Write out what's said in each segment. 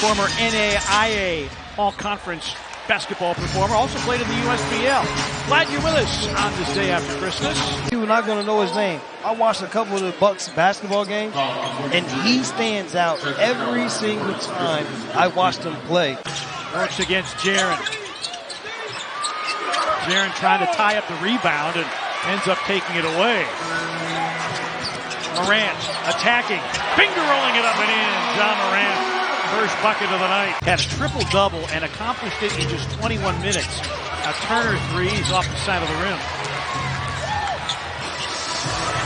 former NAIA All-Conference basketball performer, also played in the USBL. Glad you're with us on this day after Christmas. You're not going to know his name. I watched a couple of the Bucks basketball games, and he stands out every single time I watched him play. Works against Jaren. Jaren trying to tie up the rebound and ends up taking it away. Morant attacking, finger rolling it up and in. John Morant, first bucket of the night. Had a triple-double and accomplished it in just 21 minutes. A Turner three, he's off the side of the rim.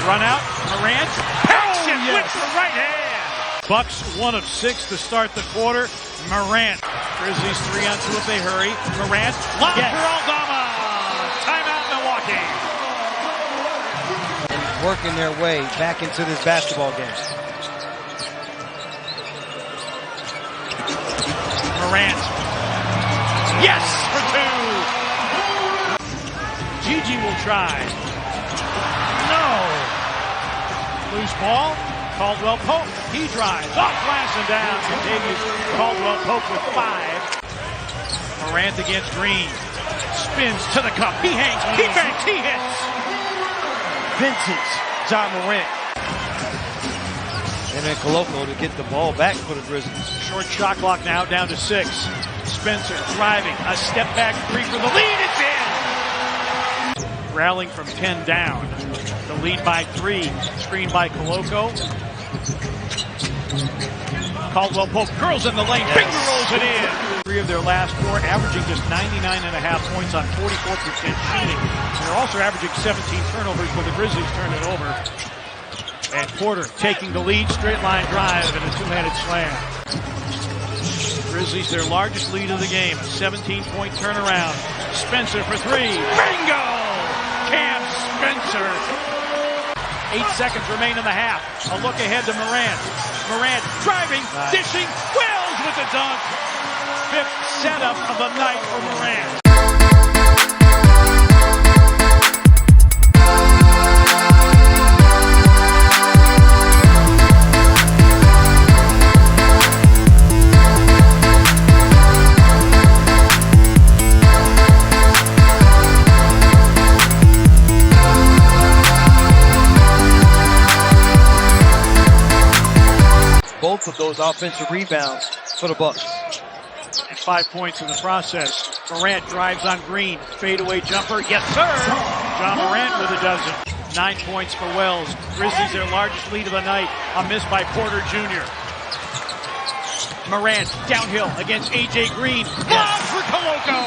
Run out, Morant, packs it with the right hand. Bucks 1 of 6 to start the quarter. Morant, Grizzlies 3-on-2 if they hurry. Morant, lob for Aldama. Timeout Milwaukee. Working their way back into this basketball game. Morant. Yes, for 2. Gigi will try. No. Loose ball. Caldwell Pope. He drives. Off glass and down. Davies Caldwell Pope with 5. Morant against Green. Spins to the cup. He hangs. He banks. He hits. Vintage John Morant. And then Koloko to get the ball back for the Grizzlies. Short shot clock now down to 6. Spencer driving. A step back 3 for the lead. It's in. Rallying from 10 down. The lead by 3. Screen by Koloko. Caldwell Pope curls in the lane. Yes. Finger rolls it in. 3 of their last 4, averaging just 99.5 points on 44% shooting. They're also averaging 17 turnovers when the Grizzlies turn it over. And Porter taking the lead, straight line drive and a two-handed slam. Grizzlies their largest lead of the game, 17-point turnaround. Spencer for 3. Bingo! Cam Spencer. 8 seconds remain in the half. A look ahead to Morant. Morant driving, dishing, Wells with the dunk. 5th setup of the night for Morant. Both of those offensive rebounds for the Bucks. And 5 points in the process. Morant drives on Green. Fadeaway jumper. Yes, sir. John Morant with a dozen. 9 points for Wells. Grizzlies their largest lead of the night. A miss by Porter Jr. Morant downhill against A.J. Green. Lob for Koloko.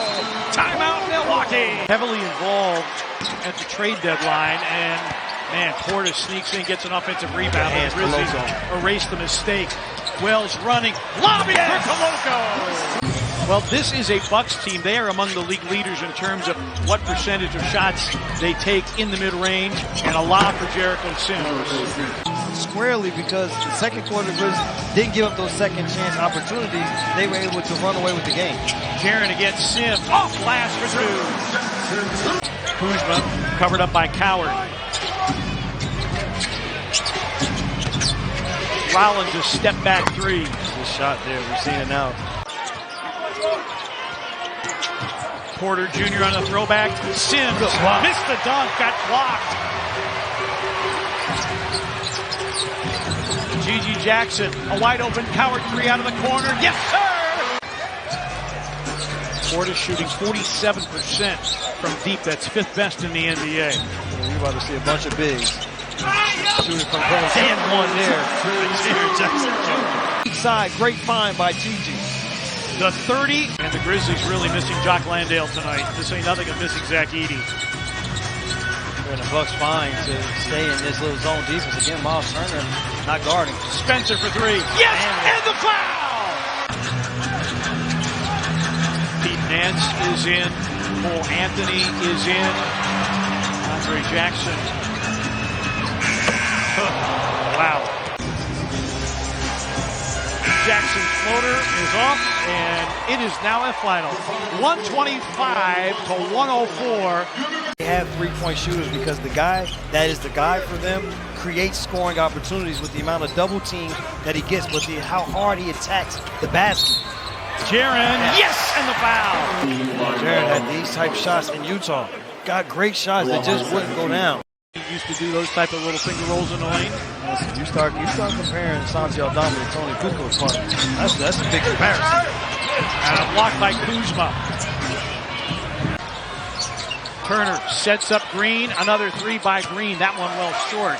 Timeout Milwaukee. Heavily involved at the trade deadline, and man, Porter sneaks in, gets an offensive rebound, and the Grizzlies erase the mistake. Wells running, lobbing for Koloko. Well, this is a Bucks team. They are among the league leaders in terms of what percentage of shots they take in the mid-range, and a lob for Jericho Sims. Squarely, because the second quarter the Grizzlies didn't give up those second chance opportunities. They were able to run away with the game. Jaren against Sims, off glass for 2. Kuzma covered up by Coward. Rollins a step back 3. Good shot there. We're seeing it now. Porter Jr. on a throwback. Sims missed the dunk, got blocked. Gigi Jackson, a wide open Coward 3 out of the corner. Yes, sir! Porter shooting 47% from deep. That's 5th best in the NBA. We're about to see a bunch of bigs. Shooting from close. And one there. Jackson Jr. Each side, great find by Gigi. The 30, and the Grizzlies really missing Jock Landale tonight. This ain't nothing of missing Zach Edey. And the Bucks fine to stay in this little zone defense. Again, Miles Turner not guarding. Spencer for 3. Yes, and the foul! Pete Nance is in. Cole Anthony is in. Andre Jackson. Wow. Jackson's floater is off, and it is now a final. 125 to 104. They have 3-point shooters because the guy that is the guy for them creates scoring opportunities with the amount of double teams that he gets, with how hard he attacks the basket. Jaren, yes, and the foul. Jaren had these type shots in Utah. Got great shots that just wouldn't go down. He used to do those type of little finger rolls in the lane. Listen, you start comparing Santi Aldama to Tony Kukoc. That's a big comparison. And a block by Kuzma. Turner sets up Green. Another three by Green. That one well short.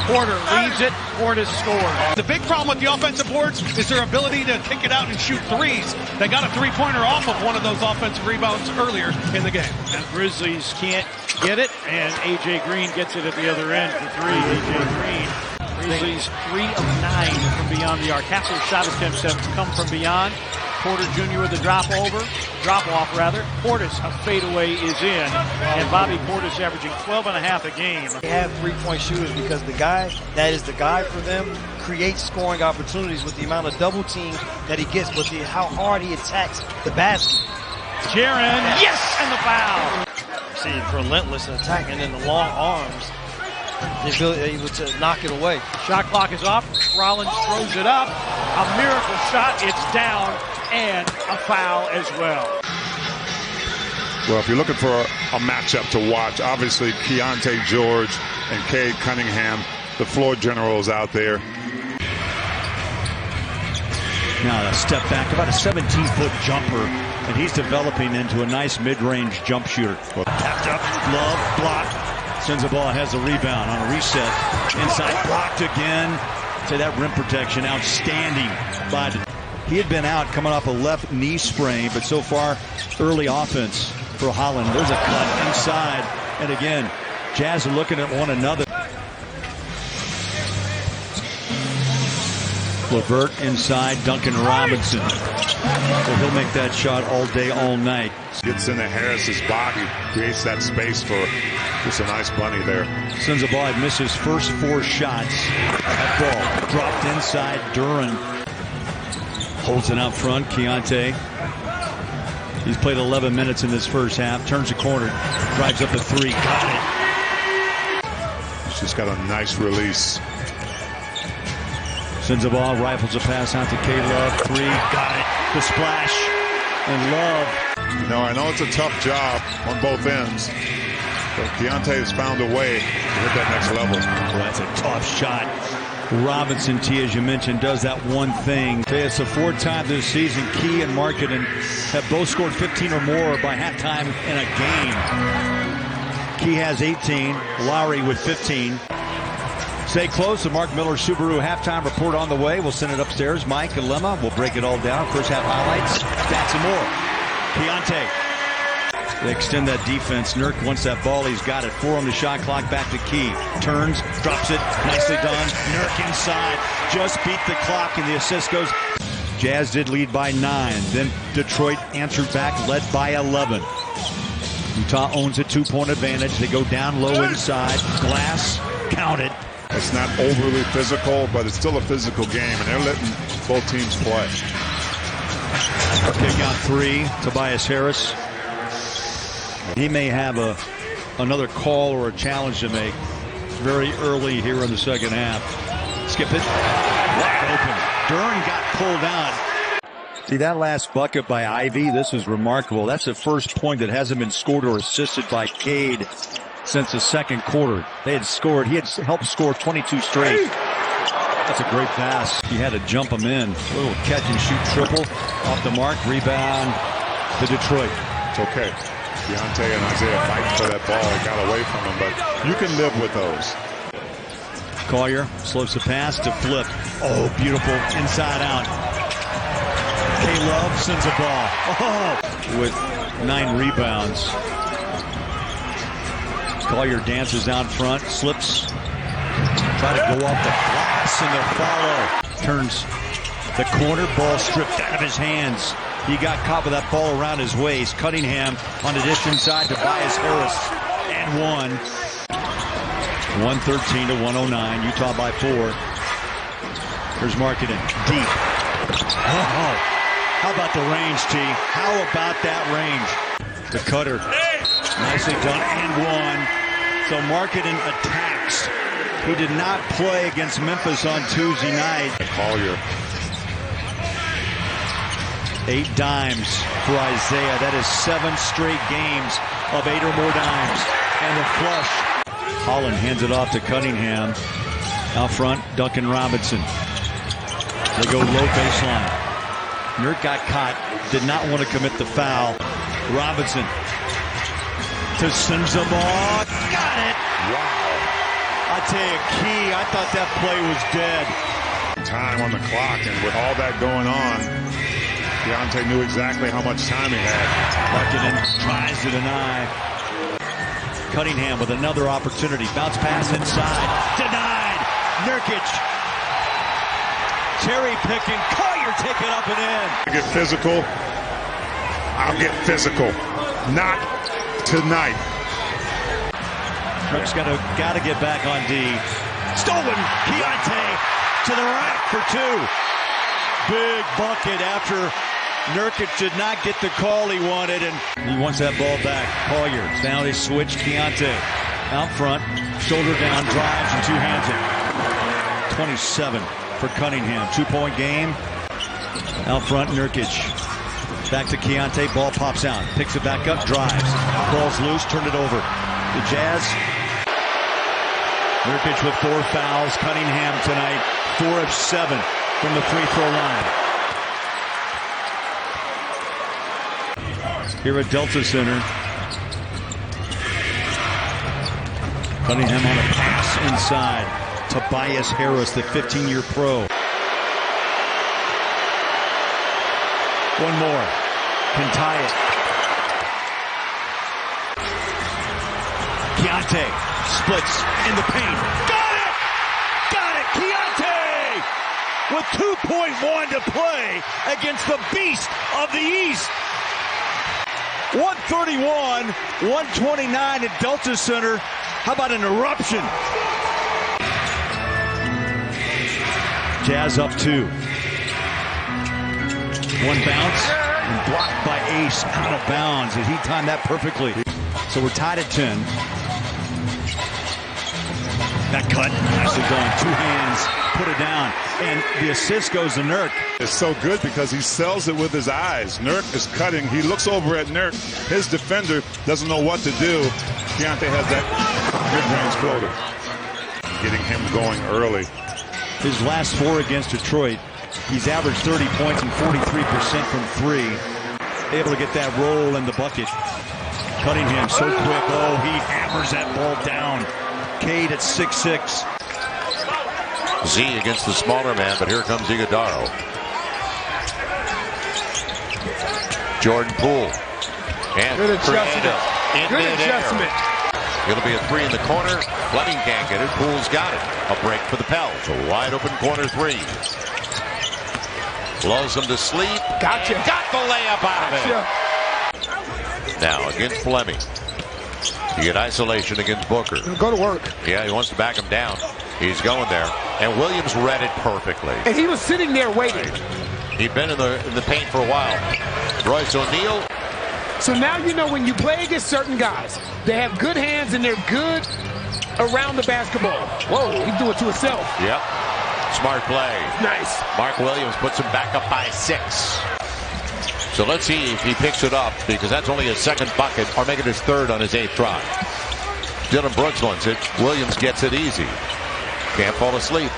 Porter leads it. Portis scores. The big problem with the offensive boards is their ability to kick it out and shoot threes. They got a three-pointer off of one of those offensive rebounds earlier in the game. And Grizzlies can't get it, and A.J. Green gets it at the other end for three. A.J. Green. Grizzlies 3 of 9 from beyond the arc. Half their shot attempts have come from beyond. Porter Jr. with a drop off. Portis, a fadeaway is in. And Bobby Portis averaging 12.5 a game. They have three-point shooters because the guy that is the guy for them creates scoring opportunities with the amount of double teams that he gets, with how hard he attacks the basket. Jaren, yes, and the foul. See, relentless attack, and then the long arms. The ability able to knock it away. Shot clock is off. Rollins throws it up. A miracle shot. It's down, and a foul as well. Well, if you're looking for a matchup to watch, obviously Keontae George and Cade Cunningham, the floor generals out there. Now a step back, about a 17-foot jumper, and he's developing into a nice mid-range jump shooter. Tapped up, Love, blocked. Sends the ball, has the rebound on a reset. Inside, blocked again. Say that rim protection, outstanding. But he had been out coming off a left knee sprain, but so far, early offense for Holland. There's a cut inside. And again, Jazz are looking at one another. LeVert inside, Duncan Robinson. So he'll make that shot all day, all night. Gets into Harris's body, creates that space for just a nice bunny there. Sends the ball, missed his first 4 shots. That ball dropped inside. Duran holds it out front. Keontae. He's played 11 minutes in this first half. Turns the corner, drives up the 3. Got it. He's just got a nice release. Sends the ball, rifles a pass out to K-Love. 3, got it. The splash. And Love. You know, I know it's a tough job on both ends, but Keontae has found a way to hit that next level. Well, that's a tough shot. Robinson, T, as you mentioned, does that one thing. It's the 4th time this season Key and Markkanen have both scored 15 or more by halftime in a game. Key has 18, Lowry with 15. Stay close. The Mark Miller Subaru halftime report on the way. We'll send it upstairs. Mike and Lemma will break it all down. First half highlights, stats and more. Keontae. They extend that defense. Nurk wants that ball. He's got it. 4 on the shot clock. Back to Key. Turns, drops it. Nicely done. Nurk inside. Just beat the clock, and the assist goes. Jazz did lead by 9. Then Detroit answered back, led by 11. Utah owns a 2-point advantage. They go down low inside. Glass, counted. It's not overly physical, but it's still a physical game, and they're letting both teams play. Kick out 3, Tobias Harris. He may have another call or a challenge to make very early here in the second half. Skip it. Wide open. Duran got pulled out. See that last bucket by Ivy? This is remarkable. That's the first point that hasn't been scored or assisted by Cade since the second quarter. They had scored. He had helped score 22 straight. That's a great pass. He had to jump him in. A little catch and shoot triple. Off the mark. Rebound to Detroit. It's okay. Keontae and Isaiah fighting for that ball. It got away from him, but you can live with those. Collier slows the pass to Flip. Oh, beautiful. Inside out. K-Love sends a ball. Oh, with 9 rebounds. Collier dances out front, slips. Try to go off the glass and the follow. Turns the corner, ball stripped out of his hands. He got caught with that ball around his waist. Cunningham on the dish inside to Tobias Harris. And 1. 113 to 109. Utah by 4. Here's Markkanen. Deep. Oh, how about the range, T? How about that range? The cutter. Nicely done. And 1. So Marketing attacks. He did not play against Memphis on Tuesday night. Collier. 8 dimes for Isaiah. That is 7 straight games of 8 or more dimes. And a flush. Holland hands it off to Cunningham. Out front, Duncan Robinson. They go low baseline. Nurk got caught. Did not want to commit the foul. Robinson to Sensabaugh. Got it. Wow. I tell you, Key, I thought that play was dead. Time on the clock, and with all that going on, Keontae knew exactly how much time he had. Marketing tries to deny. Cunningham with another opportunity. Bounce pass inside. Denied. Nurkic. Cherry picking. Collier take it up and in. Get physical. I'll get physical. Not tonight. Nurk's got to get back on D. Stolen. Keontae to the rack for 2. Big bucket after Nurkic did not get the call he wanted, and he wants that ball back. Collier. Now they switch. Keontae out front. Shoulder down. Drives and 2 hands it. 27 for Cunningham. 2-point game. Out front. Nurkic. Back to Keontae. Ball pops out. Picks it back up. Drives. Ball's loose. Turned it over. The Jazz. Nurkic with 4 fouls. Cunningham tonight 4 of 7 from the free throw line. Here at Delta Center. Cunningham on a pass inside. Tobias Harris, the 15-year pro. One more. Can tie it. Keontae splits in the paint. Got it! Got it! Keontae! With 2.1 to play against the beast of the East. 131, 129 at Delta Center. How about an eruption? Jazz up 2. One bounce and blocked by Ace out of bounds, and he timed that perfectly. So we're tied at 10. That cut, nicely done. 2 hands, put it down, and the assist goes to Nurk. It's so good because he sells it with his eyes. Nurk is cutting. He looks over at Nurk. His defender doesn't know what to do. Keontae has that mid-range floater. Getting him going early. His last 4 against Detroit, he's averaged 30 points and 43% from 3. Able to get that roll in the bucket. Cunningham so quick. Oh, he hammers that ball down. Cade at 6'6". Z against the smaller man, but here comes Iguodaro. Jordan Poole. And good adjustment. Good adjustment. It'll be a 3 in the corner. Fleming can't get it. Poole's got it. A break for the Pels. A wide open corner 3. Lulls him to sleep. Gotcha. Got the layup out of it. Now against Fleming. You get isolation against Booker. Go to work. Yeah, he wants to back him down. He's going there. And Williams read it perfectly. And he was sitting there waiting. He'd been in the paint for a while. Royce O'Neal. So now you know when you play against certain guys, they have good hands and they're good around the basketball. Whoa, he's doing it to himself. Yep. Smart play. Nice. Mark Williams puts him back up by 6. So let's see if he picks it up, because that's only his 2nd bucket, or make it his 3rd on his 8th try. Dylan Brooks wants it. Williams gets it easy. Can't fall asleep.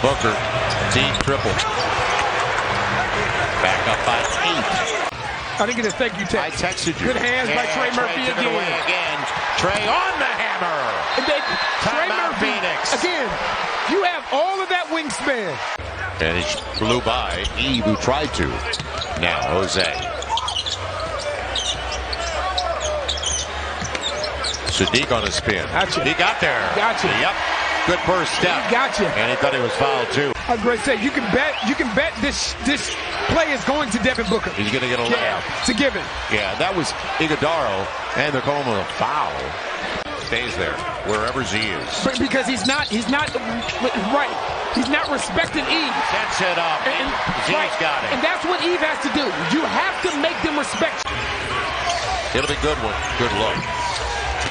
Booker, team triple. Back up by 8. I didn't get a thank you text. I texted you. Good hands by Trey Murphy took it away again. Trey on the hammer. And then Trey Timeout Murphy, Phoenix. again, you have all of that wingspan. And he blew by Eve, who tried to. Now Jose. Sadiq on a spin. Gotcha. He got there. Gotcha. Yep. Good first step. Gotcha. And he thought he was fouled too. I was going to say, you can bet this play is going to Devin Booker. He's going to get a Yeah, layup. it's a given. Yeah, that was Iguodaro, and they're calling him a foul. Stays there, wherever Z is. But because he's not right. He's not respecting Eve. Sets it up. And Z's right. got it. And that's what Eve has to do. You have to make them respect you. It'll be Goodwin. Good look.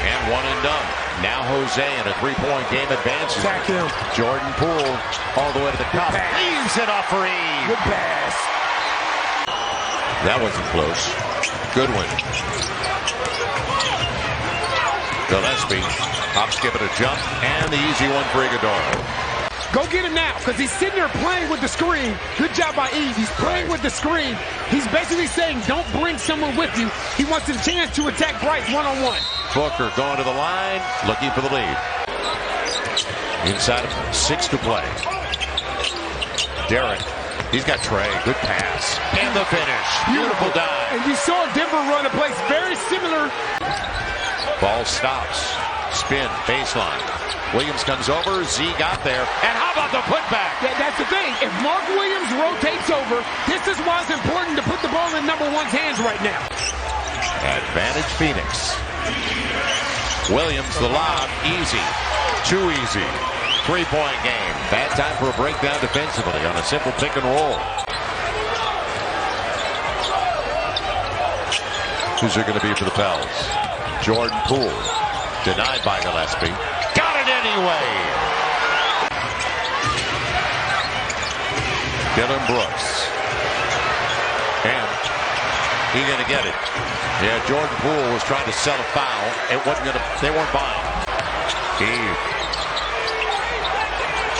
And one and done. Now Jose in a three-point game advances. Attack him. Jordan Poole all the way to the cup. Leaves it off for Eve. Good pass. That wasn't close. Goodwin. Gillespie. Hawks give it a jump. And the easy one for Iguodala. Go get him now, because he's sitting there playing with the screen. Good job by Eve. He's playing with the screen. He's basically saying, don't bring someone with you. He wants a chance to attack Bryce one-on-one. Booker going to the line, looking for the lead. Inside of 6 to play. Derek, he's got Trey. Good pass. And the finish. Beautiful dive. And you saw Denver run a place very similar. Ball stops. Spin, baseline. Williams comes over. Z got there. And how about the putback? That's the thing. If Mark Williams rotates over, this is why it's important to put the ball in number one's hands right now. Advantage Phoenix. Williams, the lob, easy. Too easy. Three-point game. Bad time for a breakdown defensively on a simple pick and roll. Who's there going to be for the Pels? Jordan Poole. Denied by Gillespie. Got it anyway. Dylan Brooks. And he's going to get it. Yeah, Jordan Poole was trying to sell a foul. It wasn't going to, they weren't buying. Eve.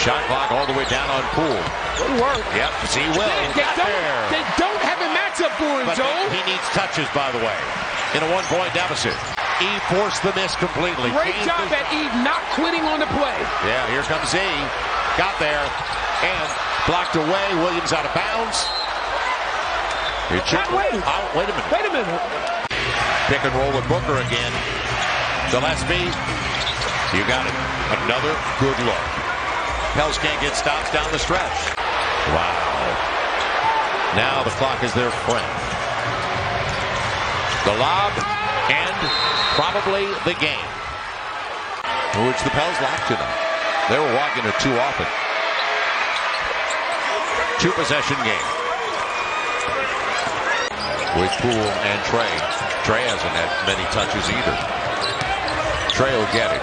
Shot clock all the way down on Poole. Good work. Yep, Z will. They don't have a matchup for him, But Joel. he needs touches, by the way, in a one-point deficit. Eve forced the miss completely. Great job at Eve not quitting on the play. Yeah, here comes Z. Got there and blocked away. Williams out of bounds. Wait a minute. Pick and roll with Booker again. Gillespie. You got it. Another good look. Pels can't get stops down the stretch. Wow. Now the clock is their friend. The lob and probably the game, which the Pels lacked tonight. They were walking it too often. 2-possession game. With Poole and Trey. Trey hasn't had many touches either. Trey will get it.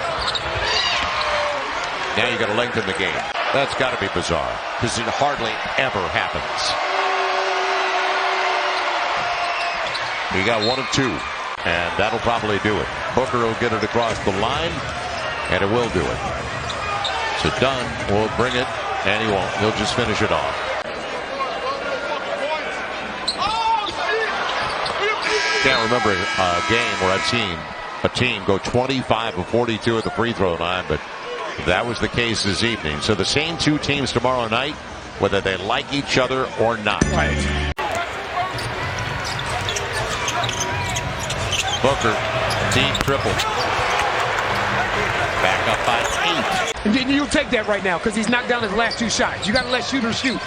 Now you got to lengthen the game. That's got to be bizarre, because it hardly ever happens. You got 1 of 2. And that'll probably do it. Booker will get it across the line, and it will do it. So Dunn will bring it, and he won't. He'll just finish it off. Can't remember a game where I've seen a team go 25 of 42 at the free throw line, but that was the case this evening. So the same 2 teams tomorrow night, whether they like each other or not. Right. Booker, team triple. Back up by 8. And you take that right now, because he's knocked down his last 2 shots. You got to let shooters shoot.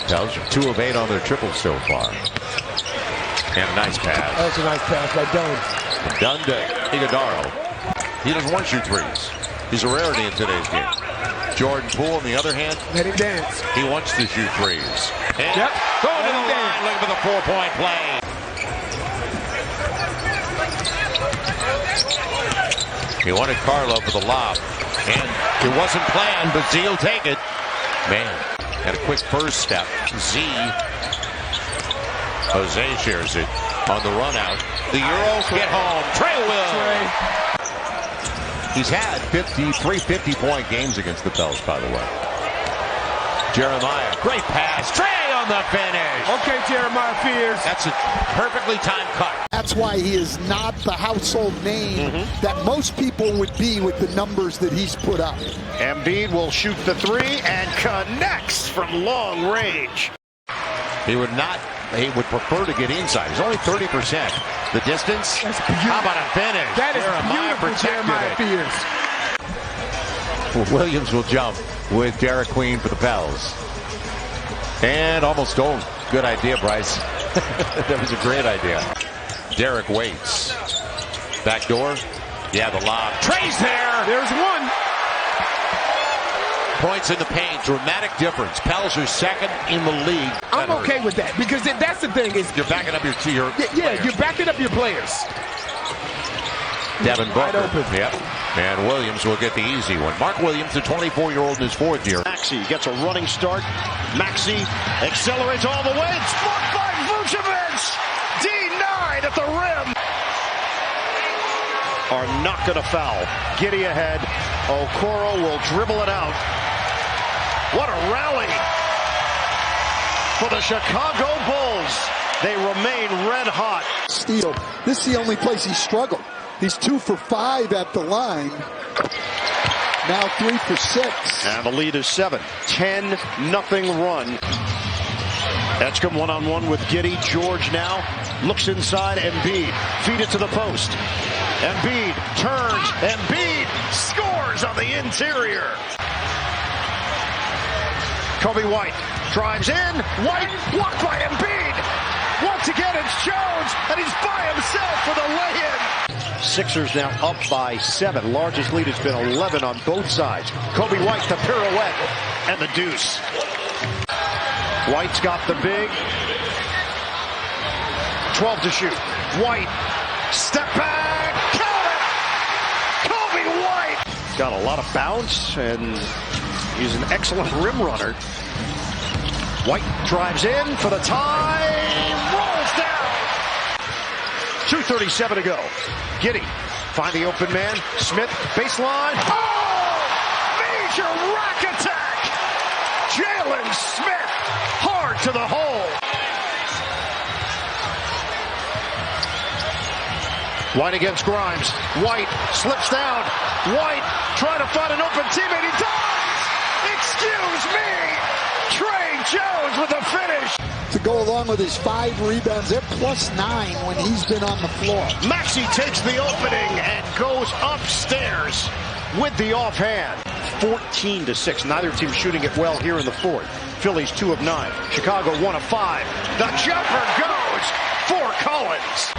Pels are 2 of 8 on their triples so far. And a nice pass. That's a nice pass by Dunn. Dunn to Iguodala. He doesn't want to shoot threes. He's a rarity in today's game. Jordan Poole, on the other hand, let him dance. He wants to shoot threes. And yep. Going to the line, looking for the 4-point play. He wanted Carlo for the lob. And it wasn't planned, but Z will take it. Man, had a quick first step. Z. Jose shares it on the run out. The Euro get home. Trey will. He's had 3 50-point games against the Pels, by the way. Jeremiah, great pass. Trey on the finish. Okay, Jeremiah Fears. That's a perfectly timed cut. That's why he is not the household name that most people would be with the numbers that he's put up. Embiid will shoot the 3 and connects from long range. He would prefer to get inside. He's only 30%. The distance? How about a finish? That is beautiful, Jeremiah Fears. Williams will jump with Derek Queen for the Pels. And almost stolen. Good idea, Bryce. That was a great idea. Derek waits. Back door. Yeah, the lob. Trey's there. There's one. Points in the paint. Dramatic difference. Pels are second in the league. I'm okay with that, because that's the thing. Is you're backing up your you're backing up your players. Devin Booker. Wide open. Yep. And Williams will get the easy one. Mark Williams, the 24-year-old in his fourth year. Maxey gets a running start. Maxey accelerates all the way. It's blocked by Vucevic. D9 at the rim. Are not going to foul. Giddey ahead. Okoro will dribble it out. What a rally for the Chicago Bulls. They remain red hot. Steal. This is the only place he struggled. He's 2 for 5 at the line. Now 3 for 6. And the lead is 7. 10-0 run. Edgecombe one-on-one with Giddey. George now looks inside. Embiid. Feed it to the post. Embiid turns. Embiid scores on the interior. Kobe White drives in. White blocked by Embiid. Once again, it's Jones, and he's by himself for the lay-in. Sixers now up by 7. Largest lead has been 11 on both sides. Kobe White, the pirouette, and the deuce. White's got the big. 12 to shoot. White, step back, count it! Kobe White! Got a lot of bounce, and he's an excellent rim runner. White drives in for the tie, rolls down. 2:37 to go. Giddey, find the open man. Smith, baseline. Oh! Major rack attack! Jalen Smith, hard to the hole. White against Grimes. White slips down. White trying to find an open teammate. He does! Excuse me! Trey Jones with a finish. To go along with his 5 rebounds, they're +9 when he's been on the floor. Maxey takes the opening and goes upstairs with the offhand. 14-6. Neither team shooting it well here in the fourth. Phillies 2 of 9. Chicago 1 of 5. The jumper goes for Collins.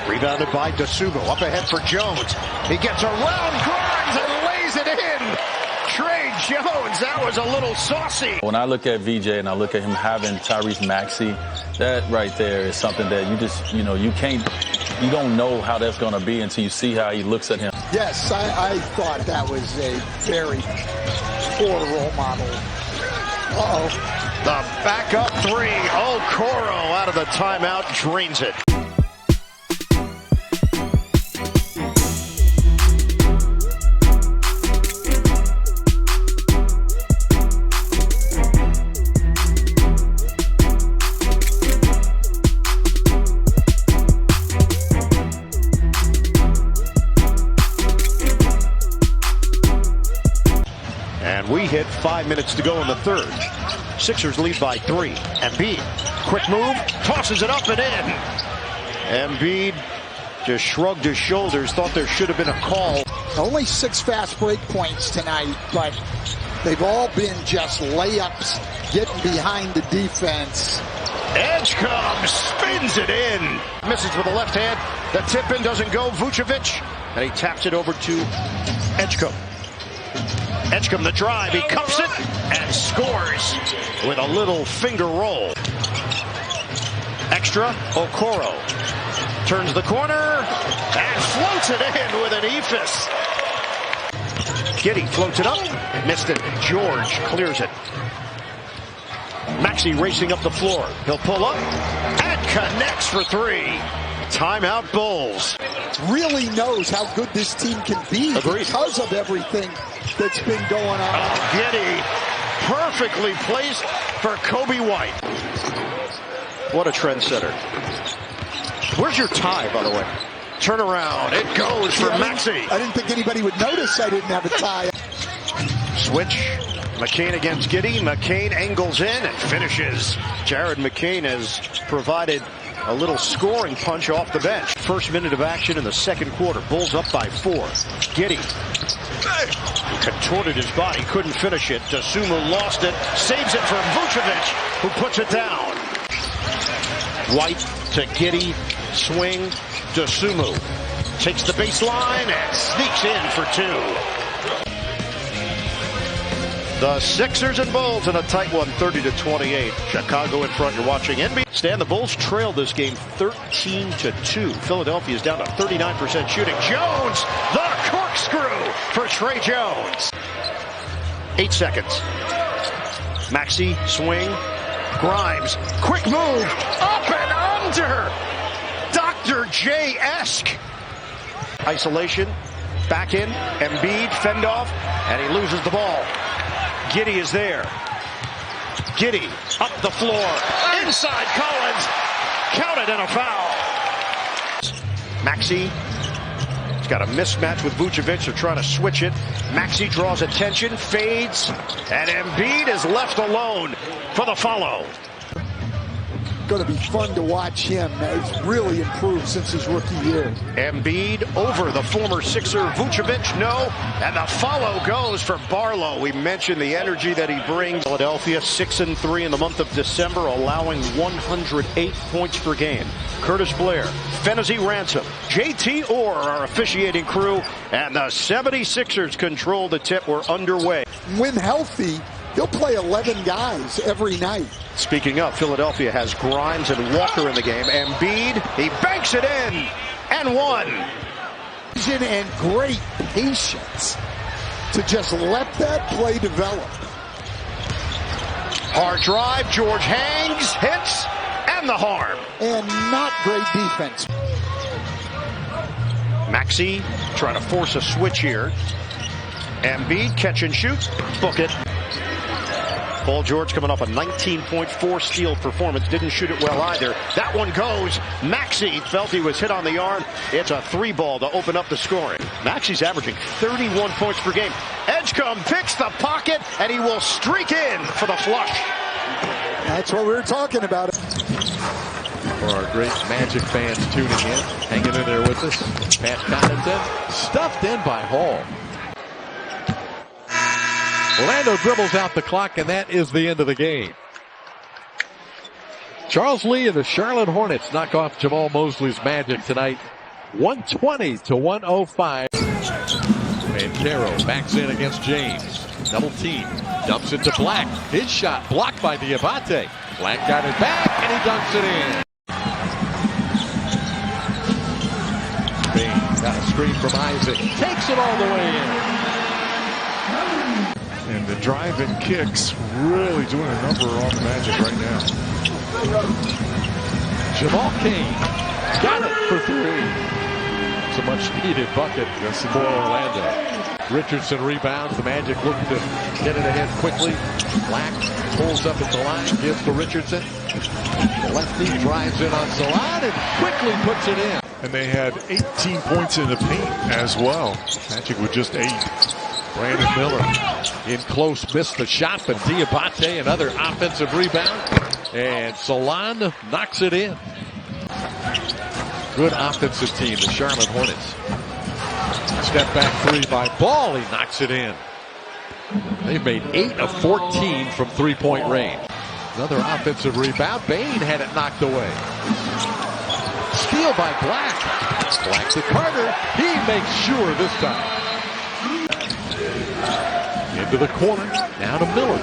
Rebounded by Dosunmu. Up ahead for Jones. He gets around Grimes and lays it in. Trey Jones, that was a little saucy. When I look at VJ and I look at him having Tyrese Maxey, that right there is something that you just, you don't know how that's going to be until you see how he looks at him. Yes, I thought that was a very poor role model. Uh-oh. The backup 3. Okoro out of the timeout drains it. We hit 5 minutes to go in the third. Sixers lead by 3. Embiid, quick move, tosses it up and in. Embiid just shrugged his shoulders, thought there should have been a call. Only 6 fast break points tonight, but they've all been just layups, getting behind the defense. Edgecombe spins it in. Misses with the left hand. The tip-in doesn't go. Vucevic, and he taps it over to Edgecombe. Edgecombe the drive, he cups it and scores with a little finger roll. Extra, Okoro turns the corner and floats it in with an ephus. Giddey floats it up, missed it. George clears it. Maxey racing up the floor. He'll pull up and connects for 3. Timeout Bulls. Really knows how good this team can be. Agreed. Because of everything that's been going on. Oh, Giddey perfectly placed for Kobe White. What a trendsetter. Where's your tie, by the way? Turn around. It goes for Maxey. I didn't think anybody would notice I didn't have a tie. Switch. McCain against Giddey. McCain angles in and finishes. Jared McCain has provided a little scoring punch off the bench. First minute of action in the second quarter. Bulls up by 4. Giddey contorted his body, couldn't finish it. Dosunmu lost it, saves it for Vucevic, who puts it down. White to Giddey, swing. Dosunmu takes the baseline and sneaks in for 2. The Sixers and Bulls in a tight one, 30-28. Chicago in front. You're watching NBA. Stan, the Bulls trailed this game 13-2. Philadelphia is down to 39% shooting. Jones, the corkscrew for Trey Jones. 8 seconds. Maxey, swing. Grimes, quick move, up and under. Dr. J-esque. Isolation, back in, Embiid, fend off, and he loses the ball. Giddey is there. Giddey up the floor, inside Collins, counted and a foul. Maxey, he's got a mismatch with Vucevic, they're trying to switch it. Maxey draws attention, fades, and Embiid is left alone for the follow. Going to be fun to watch him. He's really improved since his rookie year. Embiid over the former Sixer Vucevic, no, and the follow goes for Barlow. We mentioned the energy that he brings. Philadelphia 6-3 in the month of December, allowing 108 points per game. Curtis Blair, Fennessy Ransom, JT Orr, our officiating crew, and the 76ers control the tip. We're underway. When healthy, they'll play 11 guys every night. Speaking of, Philadelphia has Grimes and Walker in the game. Embiid, he banks it in, and one. Vision and great patience to just let that play develop. Hard drive, George hangs, hits, and the harm. And not great defense. Maxey trying to force a switch here. Embiid, catch and shoot, book it. Paul George coming off a 19.4 steal performance. Didn't shoot it well either. That one goes. Maxey felt he was hit on the arm. It's a 3-ball to open up the scoring. Maxey's averaging 31 points per game. Edgecombe picks the pocket, and he will streak in for the flush. That's what we were talking about. For our great Magic fans tuning in, hanging in there with us. Pat Connaughton, stuffed in by Hall. Orlando dribbles out the clock, and that is the end of the game. Charles Lee and the Charlotte Hornets knock off Jamal Mosley's Magic tonight, 120-105. Banchero backs in against James. Double team, dumps it to Black. His shot blocked by Diabate. Black got it back, and he dunks it in. Bain got a screen from Isaac. Takes it all the way in. And the drive and kicks really doing a number on the Magic right now. Jamal Cain got it for 3. It's a much needed bucket for Orlando. Richardson rebounds. The Magic look to get it ahead quickly. Black pulls up at the line, gives to Richardson. The lefty drives in on Salon and quickly puts it in. And they had 18 points in the paint as well. Magic with just 8. Brandon Miller in close, missed the shot, but Diabate another offensive rebound, and Solon knocks it in. Good offensive team, the Charlotte Hornets. Step back 3 by Ball, he knocks it in. They've made 8 of 14 from 3-point range. Another offensive rebound, Bain had it knocked away. Steal by Black. Black to Carter, he makes sure this time. Into the corner, now to Miller.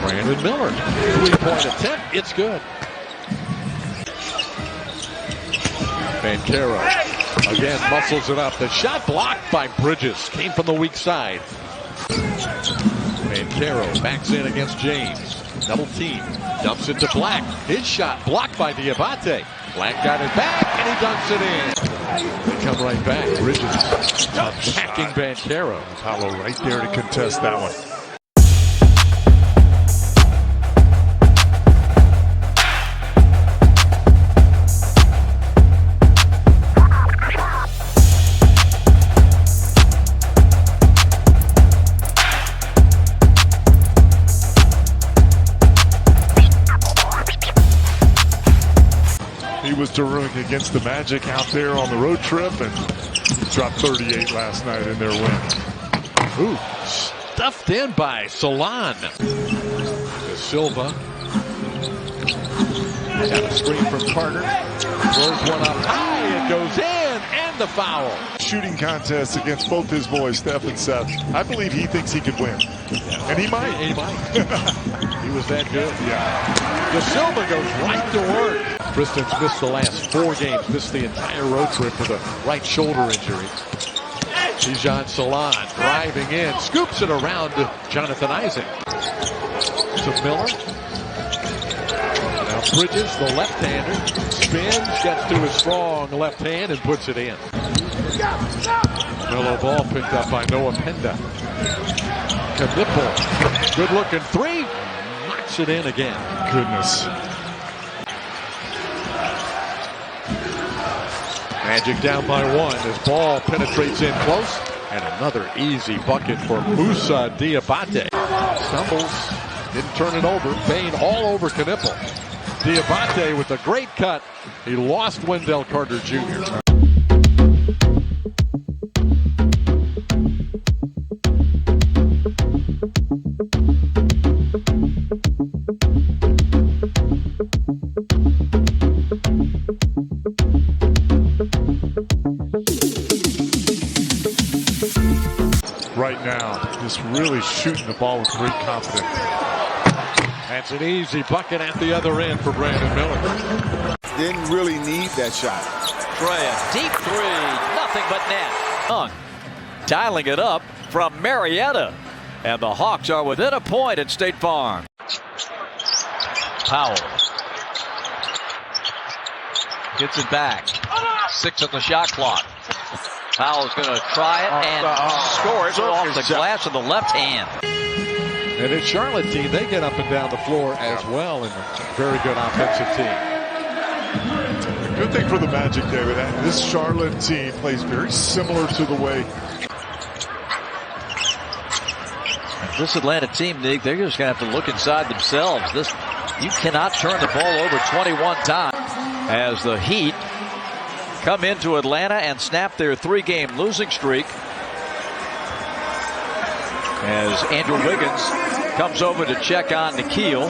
Brandon Miller, 3-point attempt, it's good. Banchero again muscles it up. The shot blocked by Bridges, came from the weak side. Banchero backs in against James. Double team, dumps it to Black. His shot blocked by Diabate. Black got it back, and he dunks it in. They come right back. Bridges attacking Banchero. Paolo right there to contest that one. He was touring against the Magic out there on the road trip, and he dropped 38 last night in their win. Ooh, stuffed in by Solon. De Silva. Got a screen from Carter. Throws one up high. It goes in, and and the foul. Shooting contest against both his boys, Steph and Seth. I believe he thinks he could win. Yeah. And he might. He might. He was that good. Yeah. Da Silva goes right to work. Pistons missed the last 4 games, missed the entire road trip with a right shoulder injury. Tijan Salon driving in, scoops it around to Jonathan Isaac. To Miller. Now Bridges, the left-hander, spins, gets to his strong left hand and puts it in. Miller ball picked up by Noah Penda. Knipple, good-looking 3, knocks it in again. Goodness. Magic down by 1 as ball penetrates in close. And another easy bucket for Musa Diabate. Stumbles, didn't turn it over. Bain all over Knipple. Diabate with a great cut. He lost Wendell Carter Jr. Right now, just really shooting the ball with great confidence. That's an easy bucket at the other end for Brandon Miller. Didn't really need that shot. Trey, a deep 3, nothing but net. Dialing it up from Marietta. And the Hawks are within a point at State Farm. Powell gets it back. 6 on the shot clock. Powell's going to try it and score it off the glass with the left hand. And this Charlotte team, they get up and down the floor as well, and a very good offensive team. The good thing for the Magic, David, this Charlotte team plays very similar to the way. This Atlanta team, Nick, they're just going to have to look inside themselves. You cannot turn the ball over 21 times. As the Heat come into Atlanta and snap their 3-game losing streak. As Andrew Wiggins comes over to check on Nikhil.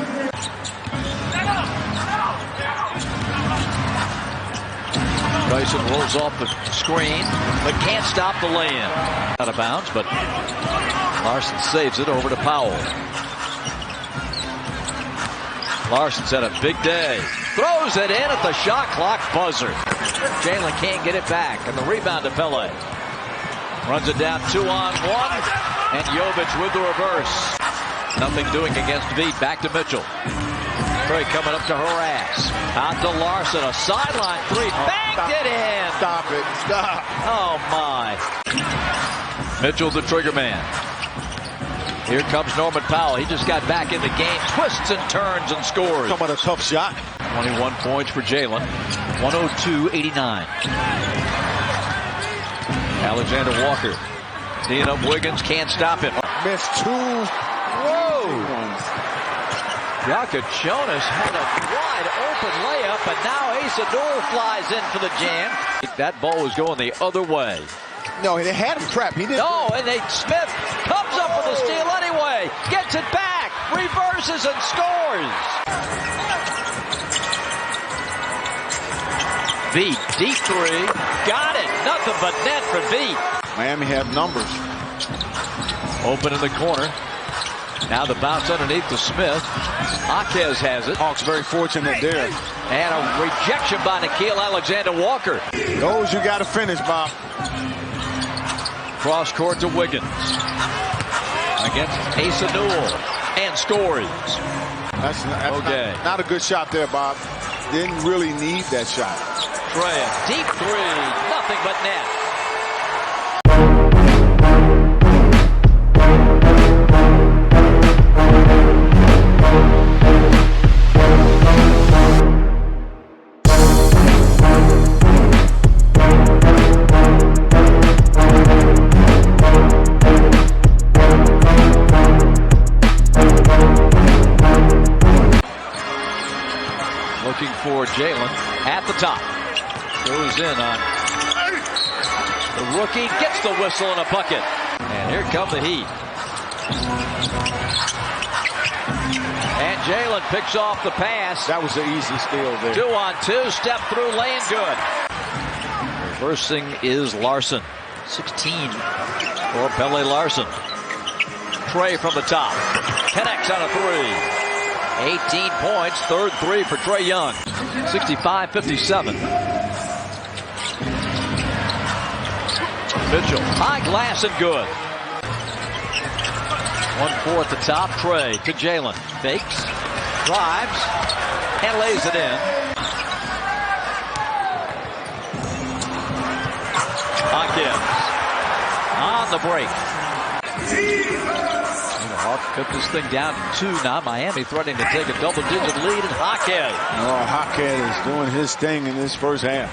Dyson rolls off the screen, but can't stop the lay-in. Out of bounds, but Larson saves it over to Powell. Larson's had a big day. Throws it in at the shot clock buzzer. Jalen can't get it back, and the rebound to Pele. Runs it down 2-on-1, and Jovic with the reverse. Nothing doing against Veet. Back to Mitchell. Trey coming up to harass. Out to Larson, a sideline 3. Banked it in. Stop it. Stop. Oh, my. Mitchell, the trigger man. Here comes Norman Powell. He just got back in the game. Twists and turns and scores. Talking about a tough shot. 21 points for Jalen. 102-89. Alexander Walker. Teeing up Wiggins. Can't stop it. Missed 2. Whoa. Jonas had a wide open layup, and now Asa Noor flies in for the jam. That ball was going the other way. No, they had him trapped. He didn't. No, and Smith comes up with a steal anyway. Gets it back, reverses and scores. Veet, deep 3, got it. Nothing but net for Veet. Miami have numbers. Open in the corner. Now the bounce underneath to Smith. HAWKS has it. Hawks very fortunate there. And a rejection by Nikhil Alexander-Walker. Those you got to finish, Bob. Cross court to Wiggins. Against Asa Newell. And scores. That's okay. Not a good shot there, Bob. Didn't really need that shot. Trey, a deep 3. Nothing but net. Looking for Jalen at the top. Goes in on the rookie. Gets the whistle and a bucket. And here come the Heat. And Jalen picks off the pass. That was an easy steal there. 2-on-2. Step through lane. Good. Reversing is Larson. 16 for Pelle Larsson. Trey from the top. Connects on a three. 18 points. Third three for Trae Young. 65-57. Mitchell. High glass and good. 1-4 at the top. Trey to Jalen. Fakes. Drives. And lays it in. Hawkins on the break. Hawks cut this thing down to 2 now. Miami threatening to take a double-digit lead, and Hawkins. Oh, Hawkins is doing his thing in this first half.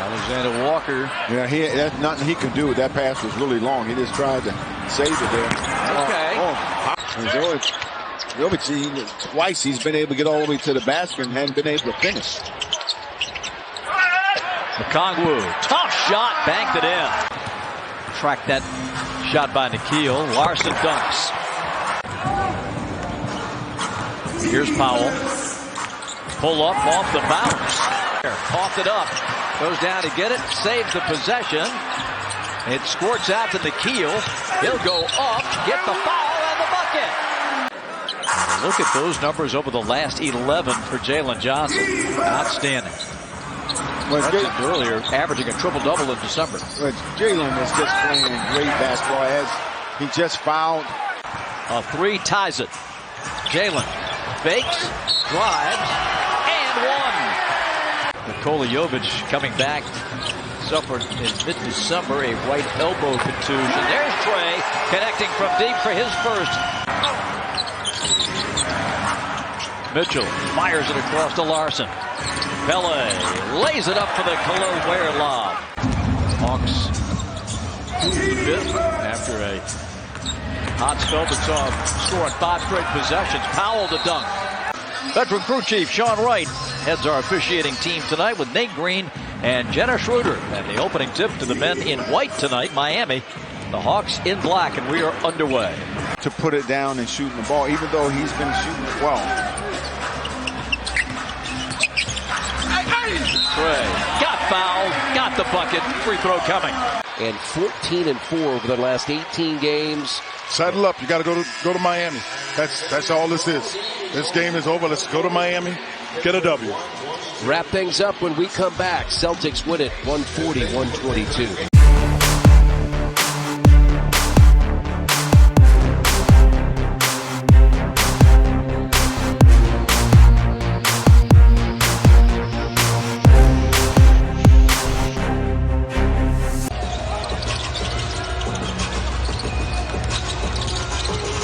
Alexander Walker. Yeah, there's nothing he can do. That pass was really long. He just tried to save it there. Okay. Twice he's been able to get all the way to the basket and hadn't been able to finish. Okongwu, tough shot, banked it in. Track that shot by Nikhil. Larson dunks. Here's Powell. Pull up off the bounce. Coughed it up. Goes down to get it. Saves the possession. It squirts out to Nikhil. He'll go up, get the foul, and the bucket. Look at those numbers over the last 11 for Jalen Johnson. Outstanding. Earlier, averaging a triple-double in December. Jalen is just playing great basketball as he just fouled. A three ties it. Jalen fakes, drives, and one. Nikola Jovic coming back. Suffered in mid-December a right elbow contusion. There's Trey connecting from deep for his first. Mitchell fires it across to Larson. Pelle lays it up for the Khalil Ware lob. Hawks after a hot spell that saw him score 5 straight possessions. Powell to dunk. Veteran crew chief Sean Wright heads our officiating team tonight with Nate Green and Jenna Schroeder. And the opening tip to the men in white tonight, Miami. The Hawks in black, and we are underway. To put it down and shooting the ball, even though he's been shooting it well. Trey got fouled, got the bucket, free throw coming. And 14-4 over the last 18 games. Saddle up. You got to go to Miami. That's all this is. This game is over. Let's go to Miami, get a W. Wrap things up when we come back. Celtics win it 140-122.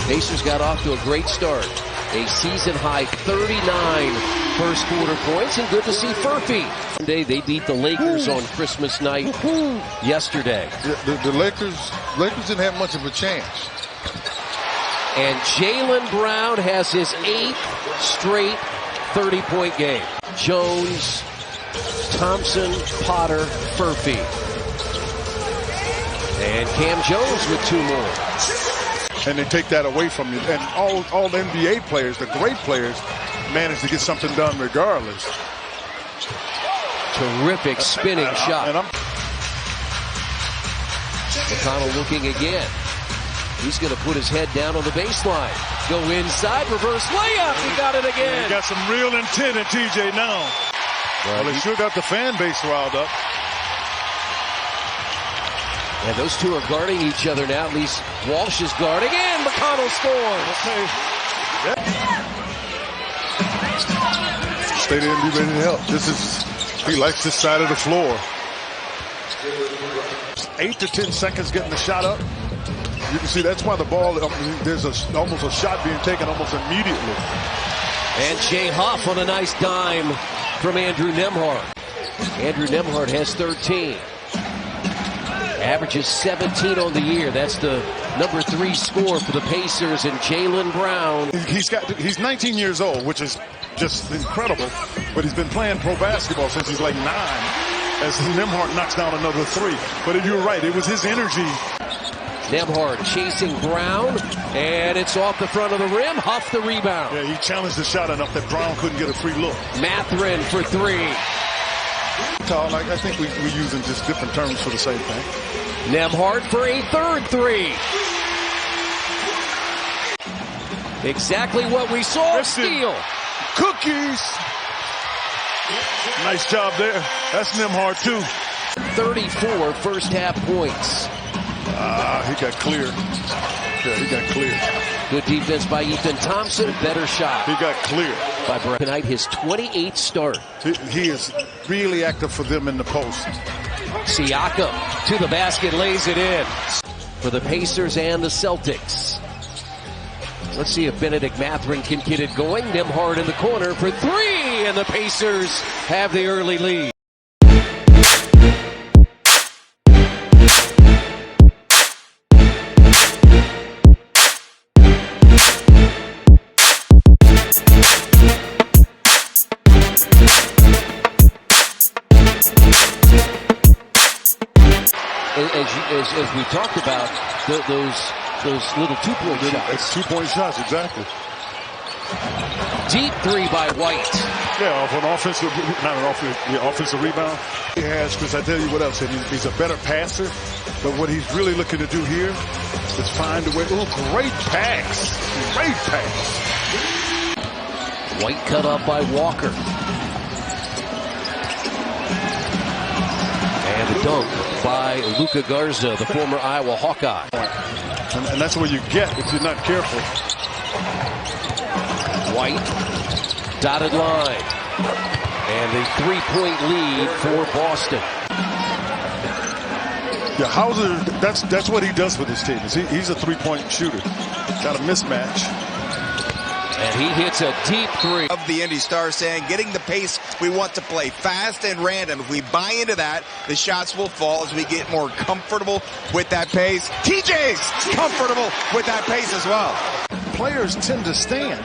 Pacers got off to a great start. A season-high 39 first-quarter points, and good to see Furphy. They beat the Lakers on Christmas night yesterday. The Lakers didn't have much of a chance. And Jaylen Brown has his 8th straight 30-point game. Jones, Thompson, Potter, Furphy. And Cam Jones with 2 more. And they take that away from you. And all the NBA players, the great players, manage to get something done regardless. Terrific spinning shot. McConnell looking again. He's going to put his head down on the baseline. Go inside, reverse layup. He got it again. He got some real intent in TJ now. Well, they sure got the fan base riled up. And those two are guarding each other now. At least Walsh is guarding, and McConnell scores. Okay. Yep. Stay there and be ready to help. He likes this side of the floor. 8 to 10 seconds getting the shot up. You can see that's why the ball, there's almost a shot being taken almost immediately. And Jay Huff on a nice dime from Andrew Nembhard. Andrew Nembhard has 13. Averages 17 on the year. That's the number 3 score for the Pacers, and Jaylen Brown. He's 19 years old, which is just incredible, but he's been playing pro basketball since he's like 9 as Nembhard knocks down another 3. But you're right, it was his energy. Nembhard chasing Brown, and it's off the front of the rim. Huff the rebound. Yeah, he challenged the shot enough that Brown couldn't get a free look. Mathurin for 3. call. I think we're using just different terms for the same thing. Nembhard for a third three. Exactly what we saw. Steal. Cookies. Nice job there. That's Nembhard too. 34 first half points. He got clear. Yeah, he got clear. Good defense by Ethan Thompson. Better shot. He got clear. By Brett. Tonight, his 28th start. He is really active for them in the post. Siakam to the basket, lays it in. For the Pacers and the Celtics. Let's see if Benedict Mathurin can get it going. Nembhard in the corner for three, and the Pacers have the early lead. As we talked about, those little two-point shots. It's two-point shots, exactly. Deep three by White. Yeah, off an offensive rebound. He has, because I tell you what else, he's a better passer. But what he's really looking to do here is find a way. Oh, great pass. Great pass. White cut up by Walker. And a dunk by Luka Garza, the former Iowa Hawkeye. And that's what you get if you're not careful. White, dotted line. And a three-point lead for Boston. Yeah, Hauser, that's what he does with his team. He's a three-point shooter. Got a mismatch. And he hits a deep three. Of the Indy Stars saying, getting the pace, we want to play fast and random. If we buy into that, the shots will fall as we get more comfortable with that pace. TJ's comfortable with that pace as well. Players tend to stand.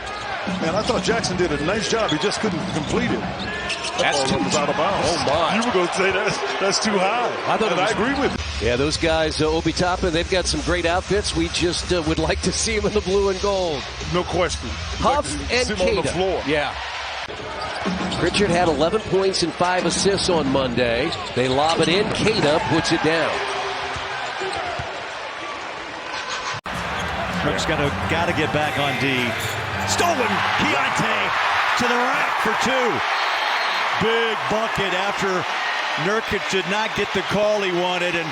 Man, I thought Jackson did a nice job. He just couldn't complete it. That's too was out of bounds. Oh, my. You were going to say that's too high. I agree with you. Yeah, those guys, Obi Toppin, they've got some great outfits. We just would like to see them in the blue and gold. No question. Huff and Cada. On the floor. Yeah. Pritchard had 11 points and 5 assists on Monday. They lob it in. Cada puts it down. Kirk's got to get back on D. Stolen. Keontae to the rack for two. Big bucket after Nurkic did not get the call he wanted. And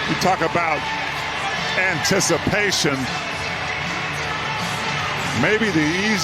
you talk about anticipation. Maybe the easy